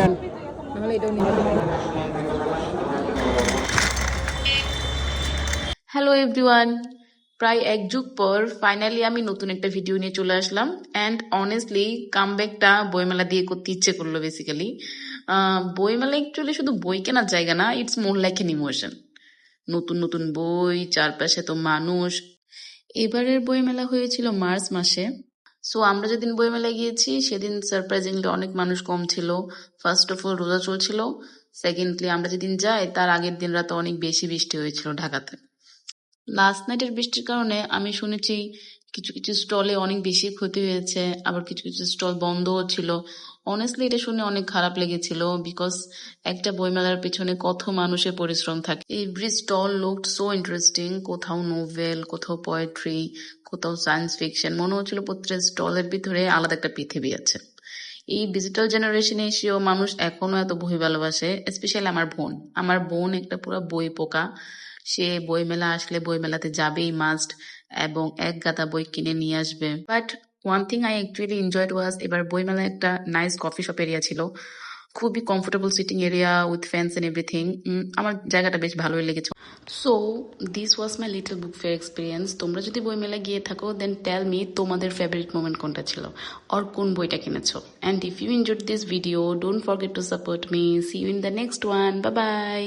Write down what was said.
যান, নাহলে এটাও নিয়ে যেতে পারেন। হ্যালো এভরিওয়ান, প্রায় এক যুগ পর ফাইনালি আমি নতুন একটা ভিডিও নিয়ে চলে আসলাম। অ্যান্ড অনেস্টলি কামব্যাকটা বইমেলা দিয়ে করতে ইচ্ছে করলো বেসিক্যালি। বইমেলা অ্যাকচুয়ালি শুধু বই কেনার জায়গা না, it's more like N emotion. নতুন নতুন বই, চারপাশে তো মানুষ। এবারের বইমেলা হয়েছিল মার্চ মাসে। সো আমরা যেদিন বইমেলায় গিয়েছি সেদিন সারপ্রাইজিংলি অনেক মানুষ কম ছিল। ফার্স্ট অফ অল রোজা চলছিল। সেকেন্ডলি আমরা যেদিন যাই তার আগের দিন রাতে অনেক বেশি বৃষ্টি হয়েছিল ঢাকাতে। লাস্ট নাইটের বৃষ্টির কারণে আমি শুনেছি কিছু কিছু স্টলে অনেক বেশি ক্ষতি হয়েছে, আবার কিছু কিছু স্টল বন্ধও ছিল। অনেস্টলি এটা শুনে অনেক খারাপ লেগেছিল, বিকজ একটা বইমেলার পিছনে কত মানুষের পরিশ্রম থাকে। Every stall looked so interesting, কোথাও নোভেল, কোথাও পোয়েট্রি, কোথাও সায়েন্স ফিকশন। মনে হচ্ছিল প্রত্যেক স্টলের ভিতরে আলাদা একটা পৃথিবী আছে। এই ডিজিটাল জেনারেশনে এসেও মানুষ এখনো এত বই ভালোবাসে, স্পেশালি আমার বোন একটা পুরো বই পোকা। সে বইমেলা আসলে বইমেলাতে যাবেই মাস্ট, এবং এক গাদা বই কিনে নিয়ে আসবে। But one thing I actually enjoyed was, এবার বইমেলায় একটা নাইস কফি শপ এরিয়া ছিল, খুবই comfortable sitting area with fans and everything. আমার জায়গাটা বেশ ভালোই লেগেছে। So this was my little book fair experience. তোমরা যদি বইমেলা গিয়ে থাকো দেন টেল মি তোমাদের ফেভারিট মোমেন্ট কোনটা ছিল, আর কোন বইটা কিনেছো। And if you enjoyed this video, don't forget to support me. See you in the next one. Bye bye.